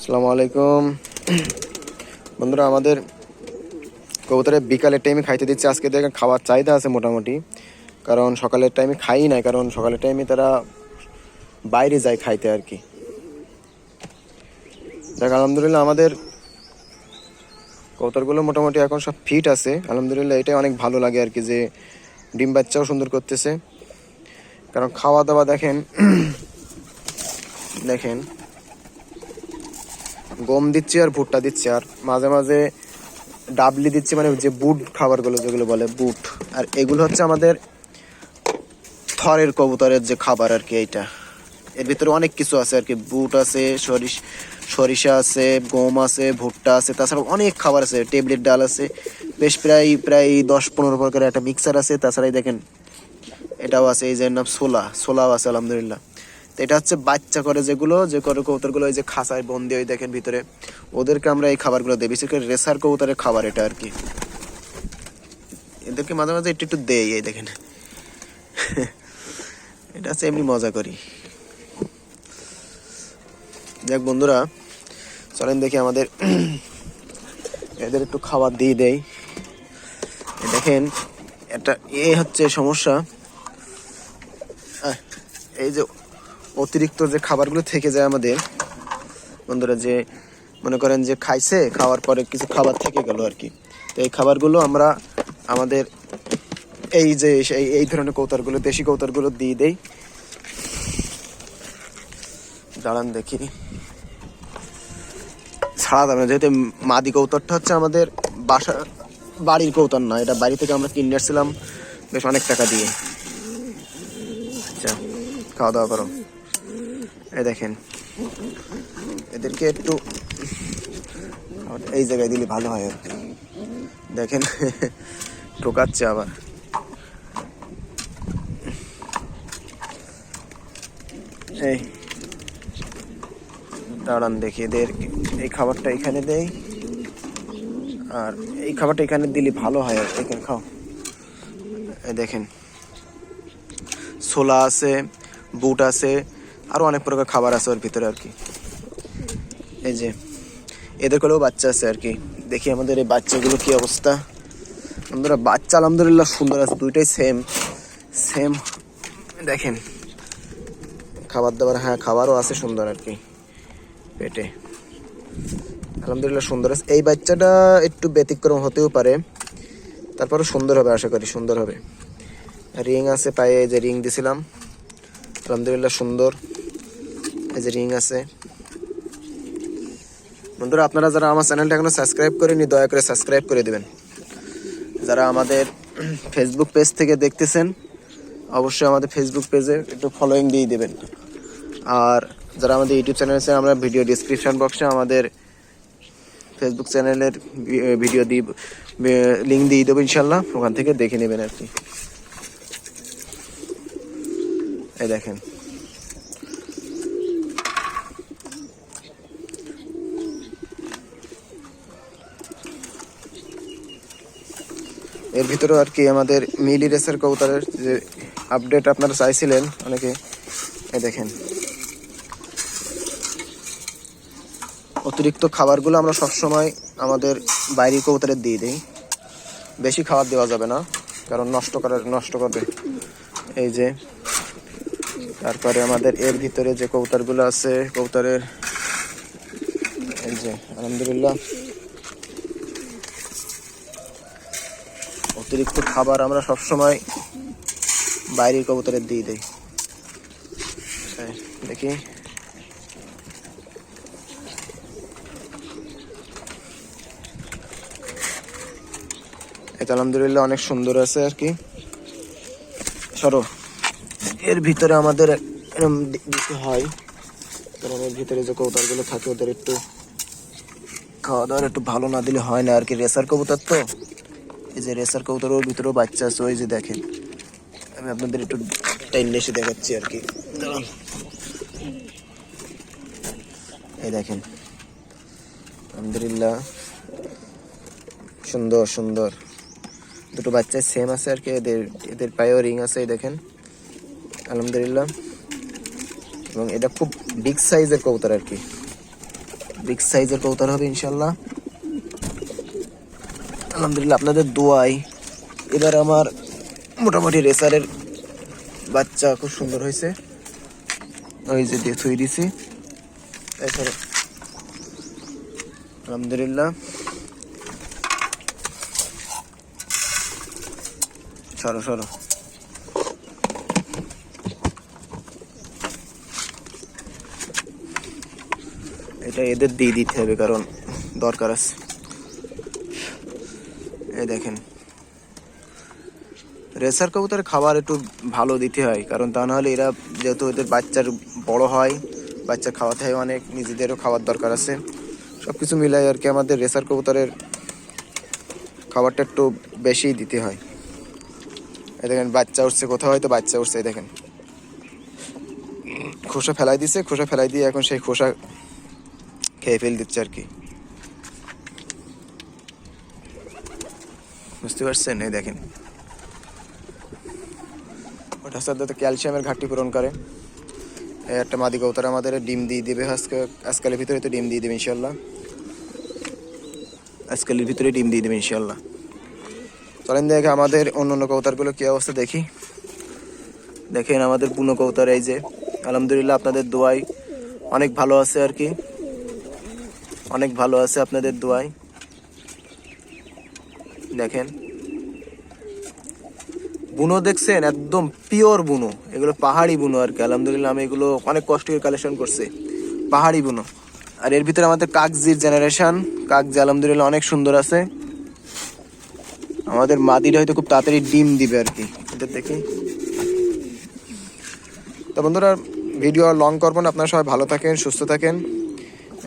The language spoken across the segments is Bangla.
আসসালামু আলাইকুম বন্ধুরা, আমাদের কবুতরের বিকালের টাইমে খাইতে দিচ্ছে। আজকে দেখেন খাওয়ার চাহিদা আছে মোটামুটি, কারণ সকালের টাইমে খাই না, কারণ সকালের টাইমে তারা বাইরে যায় খাইতে আর কি। দেখ আলহামদুলিল্লাহ আমাদের কবুতরগুলো মোটামুটি এখন সব ফিট আছে আলহামদুলিল্লাহ। এটাই অনেক ভালো লাগে আর কি, যে ডিম বাচ্চাও সুন্দর করতেছে। কারণ খাওয়া দাওয়া দেখেন দেখেন গম দিচ্ছি আর ভুট্টা দিচ্ছি, আর মাঝে মাঝে ডাবলি দিচ্ছি, মানে যে বুট খাবারগুলো যেগুলো বলে বুট। আর এগুলো হচ্ছে আমাদের থরের কবুতরের যে খাবার আর কি। এইটা এর ভিতরে অনেক কিছু আছে আর কি, বুট আছে, সরিষা আছে, গম আছে, ভুট্টা আছে, তাছাড়া অনেক খাবার আছে, টেবলেট ডাল আছে, বেশ প্রায় 10-15 প্রকারের একটা মিক্সার আছে। তাছাড়াই দেখেন এটাও আছে, এই যে নাম ছোলাও আছে আলহামদুলিল্লাহ। তো এটা হচ্ছে বাচ্চা করে যেগুলো যে করে কবুতরগুলো ওই যে খাঁচায় বন্দি ওই দেখেন ভিতরে, ওদেরকে আমরা এই খাবারগুলো দিই, বিশেষ করে রেসার কবুতরের খাবার এটা আর কি। এদেরকে মাঝে মাঝে একটু দেই, এই দেখেন এটা হচ্ছে এমনি মজা করি। দেখ বন্ধুরা, চলেন দেখি আমাদের এদের একটু খাবার দিয়ে দেই। দেখেন এটা হচ্ছে সমস্যা, এই যে অতিরিক্ত যে খাবারগুলো থেকে যায় আমাদের বন্ধুরা, যে মনে করেন যে খাইছে, খাওয়ার পরে কিছু খাবার থেকে গেল আর কি। তো এই খাবারগুলো আমরা আমাদের এই যে এই ধরনের কৌতারগুলো, দেশি কৌতারগুলো দিয়ে দেই। দাঁড়ান দেখি, ছাড়া যাবে না, যেহেতু মাদি কৌতারটা হচ্ছে আমাদের বাড়ির কৌতার না, এটা বাড়ি থেকে আমরা কিনে আসছিলাম বেশ অনেক টাকা দিয়ে। আচ্ছা, খাওয়া দাওয়া করো। এই দেখেন এদেরকে একটু এই জায়গায় দিলে ভালো হয় আর কি। দেখেন ঠোকাচ্ছে আবার। এই দাঁড়ান দেখি, এদের এই খাবারটা এখানে দেই, আর এই খাবারটা এখানে দিলে ভালো হয় আর কি। খাও, এই দেখেন ছোলা আছে, বুট আছে, আরো অনেক প্রকার খাবার আছে ওর ভিতরে আর কি। এই যে এদের কোলেও বাচ্চা আছে আর কি। দেখি আমাদের এই বাচ্চাগুলো কি অবস্থা। বন্ধুরা বাচ্চা আলহামদুলিল্লাহ সুন্দর আছে, দুইটাই সেম দেখেন। খাবার দাবার, হ্যাঁ খাবারও আছে সুন্দর আর কি পেটে, আলহামদুলিল্লাহ সুন্দর আছে। এই বাচ্চাটা একটু ব্যতিক্রম হতেও পারে, তারপরে সুন্দর হবে, আশা করি সুন্দর হবে। রিং আছে পায়ে, এই যে রিং দিছিলাম আলহামদুলিল্লাহ সুন্দর, এই যে রিং আছে। বন্ধুরা আপনারা যারা আমার চ্যানেলটা এখনো সাবস্ক্রাইব করেনি, দয়া করে সাবস্ক্রাইব করে দেবেন। যারা আমাদের ফেসবুক পেজ থেকে দেখতেছেন, অবশ্যই আমাদের ফেসবুক পেজে একটু ফলোইং দিয়ে দেবেন। আর যারা আমাদের ইউটিউব চ্যানেল আছে, আমরা ভিডিও ডিসক্রিপশন বক্সে আমাদের ফেসবুক চ্যানেলের ভিডিও লিঙ্ক দিয়ে দেবো ইনশাল্লাহ, ওখান থেকে দেখে নেবেন আর কি। এই দেখেন এর ভিতরে আর কি আমাদের মিলি রেসের কবুতরের যে আপডেট আপনারা চাইছিলেন অনেকে। এই দেখেন অতিরিক্ত খাবারগুলো আমরা সবসময় আমাদের বাইরের কবুতরের দিয়ে দিই, বেশি খাবার দেওয়া যাবে না, কারণ নষ্ট করবে। এই যে তারপরে আমাদের এর ভিতরে যে কবুতরগুলো আছে, কবুতরের এই যে আলহামদুলিল্লাহ অতিরিক্ত খাবার আমরা সবসময় বাইরের কবুতরের দিয়ে দিই। দেখি এটা আলহামদুলিল্লাহ অনেক সুন্দর আছে আর কি। সরো, এর ভিতরে আমাদের এরকম দিতে হয়, কারণ এর ভিতরে যে কবুতরগুলো থাকে ওদের একটু খাওয়া দাওয়ার একটু ভালো না দিলে হয় না আর কি। রেসার কবুতর তো, এই যে রেসার কবুতরের ভিতরেও বাচ্চা আছে, ওই যে দেখেন। আমি আপনাদের একটু টাইম এসে দেখাচ্ছি আর কি। এই দেখেন আলহামদুলিল্লাহ সুন্দর দুটো বাচ্চা সেম আছে আর কি। এদের পায়েও রিং আছে, এই দেখেন আলহামদুলিল্লাহ। এবং এটা খুব বিগ সাইজের কবুতর আর কি। বিগ সাইজের কবুতর হবে ইনশাল্লাহ। আলহামদুলিল্লাহ আপনাদের দোয়াই এবার আমার মোটামুটি রেসারের বাচ্চা খুব সুন্দর হয়েছে। ওই যে দিয়ে থুই দিছি এছাড়া আলহামদুলিল্লাহ। সরো সরো, এটা এদের দিয়ে দিতে হবে কারণ দরকার আছে। এই দেখেন রেসার কবুতরের খাবার একটু ভালো দিতে হয়, কারণ তা নাহলে এরা যেহেতু এদের বাচ্চার বড় হয়, বাচ্চা খাওয়াতে হয় অনেক, নিজেদেরও খাওয়ার দরকার আছে, সব কিছু মিলাই আর কি আমাদের রেসার কবুতরের খাবারটা একটু বেশিই দিতে হয়। এই দেখেন বাচ্চা উঠছে, কোথাও হয়তো বাচ্চা উঠছে, এই দেখেন খোসা ফেলাই দিছে, খোসা ফেলাই দিয়ে এখন সেই খোসা খেয়ে ফেল দিচ্ছে আর কি, বুঝতে পারছেন? এই দেখেন ওটার সাথে ক্যালসিয়ামের ঘাটতি পূরণ করে। এই একটা মাদি কবুতর আমাদের ডিম দিয়ে দেবে আজকালের ভিতরে, তো ডিম দিয়ে দেবে ইনশাল্লাহ, আজকালের ভিতরে ডিম দিয়ে দেবে ইনশাল্লাহ। চলেন দেখে আমাদের অন্য অন্য কবুতরগুলো কী অবস্থা দেখি। দেখেন আমাদের বুনো কবুতর এই যে আলহামদুলিল্লাহ আপনাদের দোয়াই অনেক ভালো আছে আর কি, অনেক ভালো আছে আপনাদের দোয়াই। দেখেন বুনো দেখছেন, একদম পিওর বুনো, এগুলো পাহাড়ি বুনো আর কি। আলহামদুলিল্লাহ আমি এগুলো অনেক কষ্ট করে কালেকশন করছি, পাহাড়ি বুনো। আর এর ভিতরে আমাদের কাকজির জেনারেশন, কাকজি আলহামদুলিল্লাহ অনেক সুন্দর আছে। আমাদের মাদিটা হয়তো খুব তাড়াতাড়ি ডিম দিবে আর কি, এটা দেখি। তো বন্ধুরা ভিডিও লং করবো না, আপনারা সবাই ভালো থাকেন, সুস্থ থাকেন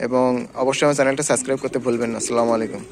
এবং অবশ্যই আমার চ্যানেলটা সাবস্ক্রাইব করতে ভুলবেন না। আসসালামু আলাইকুম।